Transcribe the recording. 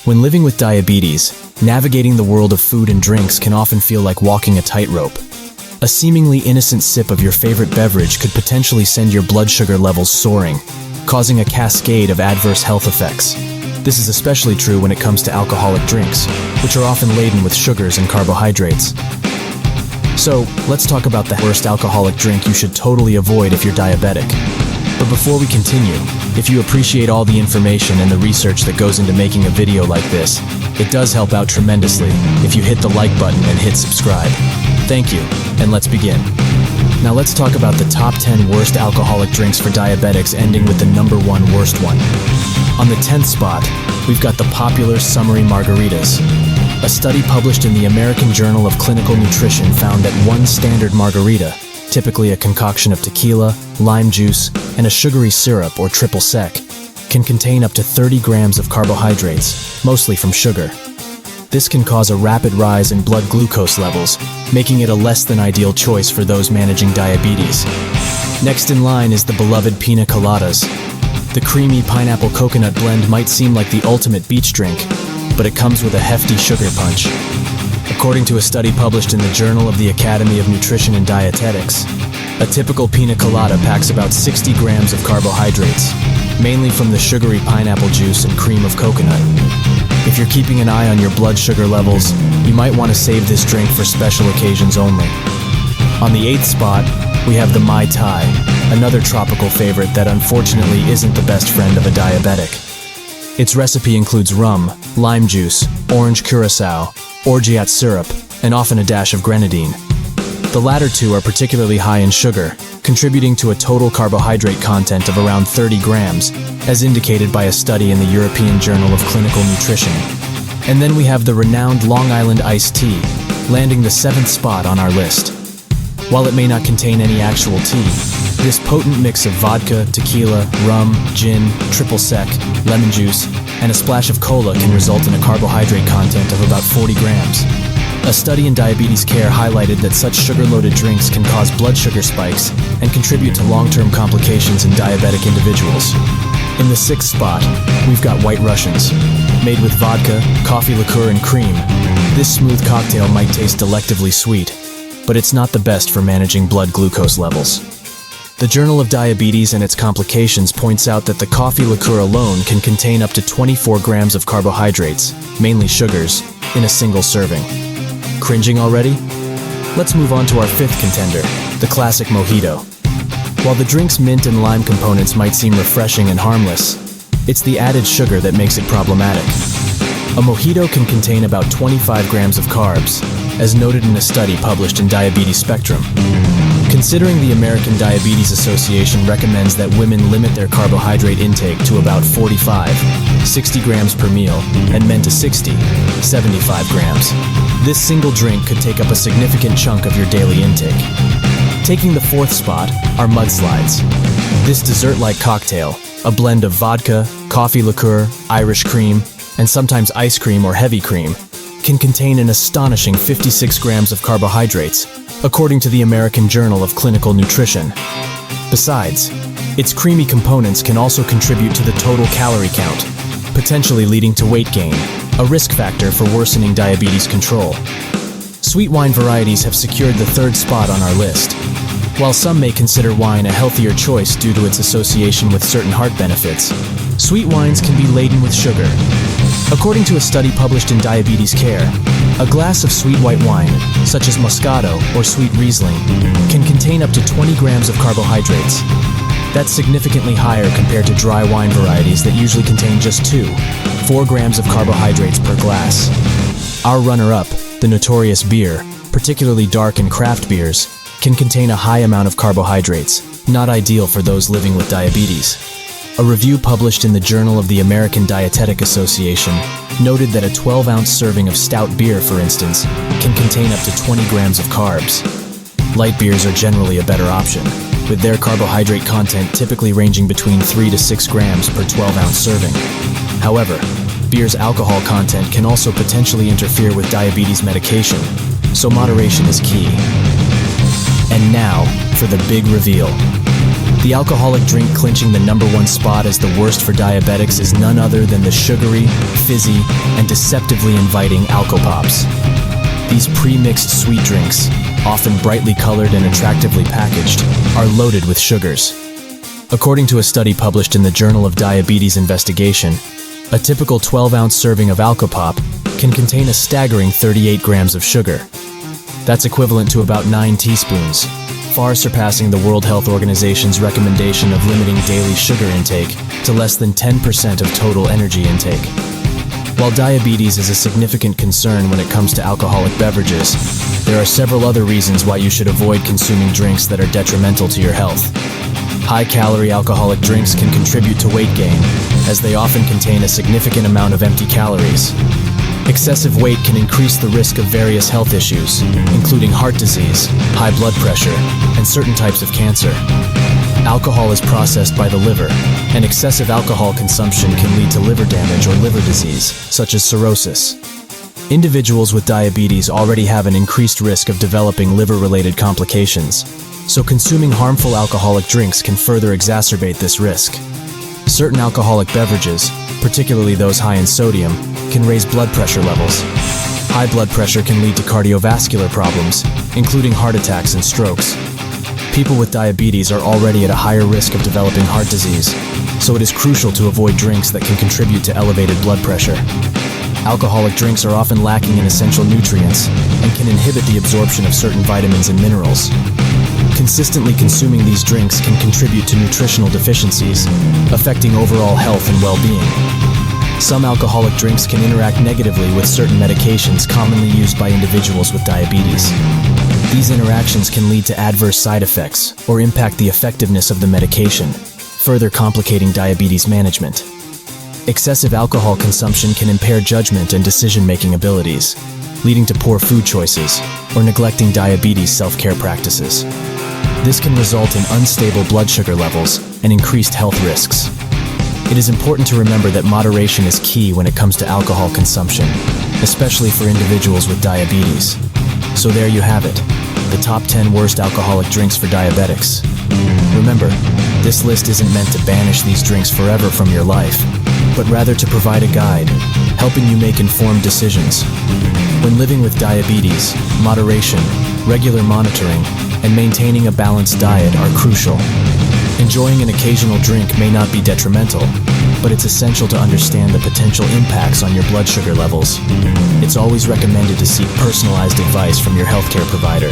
When living with diabetes, navigating the world of food and drinks can often feel like walking a tightrope. A seemingly innocent sip of your favorite beverage could potentially send your blood sugar levels soaring, causing a cascade of adverse health effects. This is especially true when it comes to alcoholic drinks, which are often laden with sugars and carbohydrates. So, let's talk about the worst alcoholic drink you should totally avoid if you're diabetic. But before we continue, if you appreciate all the information and the research that goes into making a video like this, it does help out tremendously if you hit the like button and hit subscribe. Thank you, and let's begin. Now let's talk about the top 10 worst alcoholic drinks for diabetics, ending with the number 1 worst one. On the 10th spot, we've got the popular summery margaritas. A study published in the American Journal of Clinical Nutrition found that one standard margarita, typically a concoction of tequila, lime juice, and a sugary syrup or triple sec, can contain up to 30 grams of carbohydrates, mostly from sugar. This can cause a rapid rise in blood glucose levels, making it a less than ideal choice for those managing diabetes. Next in line is the beloved Pina Coladas. The creamy pineapple coconut blend might seem like the ultimate beach drink, but it comes with a hefty sugar punch. According to a study published in the Journal of the Academy of Nutrition and Dietetics, a typical pina colada packs about 60 grams of carbohydrates, mainly from the sugary pineapple juice and cream of coconut. If you're keeping an eye on your blood sugar levels, you might want to save this drink for special occasions only. On the 8th spot, we have the Mai Tai, another tropical favorite that unfortunately isn't the best friend of a diabetic. Its recipe includes rum, lime juice, orange curacao, orgeat syrup, and often a dash of grenadine. The latter two are particularly high in sugar, contributing to a total carbohydrate content of around 30 grams, as indicated by a study in the European Journal of Clinical Nutrition. And then we have the renowned Long Island iced tea, landing the 7th spot on our list. While it may not contain any actual tea, this potent mix of vodka, tequila, rum, gin, triple sec, lemon juice, and a splash of cola can result in a carbohydrate content of about 40 grams. A study in diabetes care highlighted that such sugar-loaded drinks can cause blood sugar spikes and contribute to long-term complications in diabetic individuals. In the 6th spot, we've got White Russians. Made with vodka, coffee liqueur, and cream, this smooth cocktail might taste delectably sweet, but it's not the best for managing blood glucose levels. The Journal of Diabetes and its Complications points out that the coffee liqueur alone can contain up to 24 grams of carbohydrates, mainly sugars, in a single serving. Cringing already? Let's move on to our 5th contender, the classic Mojito. While the drink's mint and lime components might seem refreshing and harmless, it's the added sugar that makes it problematic. A Mojito can contain about 25 grams of carbs, as noted in a study published in Diabetes Spectrum. Considering the American Diabetes Association recommends that women limit their carbohydrate intake to about 45, 60 grams per meal, and men to 60, 75 grams, this single drink could take up a significant chunk of your daily intake. Taking the 4th spot are Mudslides. This dessert-like cocktail, a blend of vodka, coffee liqueur, Irish cream, and sometimes ice cream or heavy cream, can contain an astonishing 56 grams of carbohydrates, according to the American Journal of Clinical Nutrition. Besides, its creamy components can also contribute to the total calorie count, potentially leading to weight gain, a risk factor for worsening diabetes control. Sweet wine varieties have secured the 3rd spot on our list. While some may consider wine a healthier choice due to its association with certain heart benefits, sweet wines can be laden with sugar. According to a study published in Diabetes Care, a glass of sweet white wine, such as Moscato or sweet Riesling, can contain up to 20 grams of carbohydrates. That's significantly higher compared to dry wine varieties that usually contain just 4 grams of carbohydrates per glass. Our runner-up, the notorious beer, particularly dark and craft beers, can contain a high amount of carbohydrates, not ideal for those living with diabetes. A review published in the Journal of the American Dietetic Association noted that a 12-ounce serving of stout beer, for instance, can contain up to 20 grams of carbs. Light beers are generally a better option, with their carbohydrate content typically ranging between 3 to 6 grams per 12-ounce serving. However, beer's alcohol content can also potentially interfere with diabetes medication, so moderation is key. And now, for the big reveal. The alcoholic drink clinching the #1 spot as the worst for diabetics is none other than the sugary, fizzy, and deceptively inviting Alco Pops. These pre-mixed sweet drinks, often brightly colored and attractively packaged, are loaded with sugars. According to a study published in the Journal of Diabetes Investigation, a typical 12-ounce serving of Alco Pop can contain a staggering 38 grams of sugar. That's equivalent to about 9 teaspoons, far surpassing the World Health Organization's recommendation of limiting daily sugar intake to less than 10% of total energy intake. While diabetes is a significant concern when it comes to alcoholic beverages, there are several other reasons why you should avoid consuming drinks that are detrimental to your health. High-calorie alcoholic drinks can contribute to weight gain, as they often contain a significant amount of empty calories. Excessive weight can increase the risk of various health issues, including heart disease, high blood pressure, and certain types of cancer. Alcohol is processed by the liver, and excessive alcohol consumption can lead to liver damage or liver disease, such as cirrhosis. Individuals with diabetes already have an increased risk of developing liver-related complications, so consuming harmful alcoholic drinks can further exacerbate this risk. Certain alcoholic beverages, particularly those high in sodium, can raise blood pressure levels. High blood pressure can lead to cardiovascular problems, including heart attacks and strokes. People with diabetes are already at a higher risk of developing heart disease, so it is crucial to avoid drinks that can contribute to elevated blood pressure. Alcoholic drinks are often lacking in essential nutrients and can inhibit the absorption of certain vitamins and minerals. Consistently consuming these drinks can contribute to nutritional deficiencies, affecting overall health and well-being. Some alcoholic drinks can interact negatively with certain medications commonly used by individuals with diabetes. These interactions can lead to adverse side effects or impact the effectiveness of the medication, further complicating diabetes management. Excessive alcohol consumption can impair judgment and decision-making abilities, leading to poor food choices or neglecting diabetes self-care practices. This can result in unstable blood sugar levels and increased health risks. It is important to remember that moderation is key when it comes to alcohol consumption, especially for individuals with diabetes. So there you have it, the top 10 worst alcoholic drinks for diabetics. Remember, this list isn't meant to banish these drinks forever from your life, but rather to provide a guide, helping you make informed decisions. When living with diabetes, moderation, regular monitoring, and maintaining a balanced diet are crucial. Enjoying an occasional drink may not be detrimental, but it's essential to understand the potential impacts on your blood sugar levels. It's always recommended to seek personalized advice from your healthcare provider.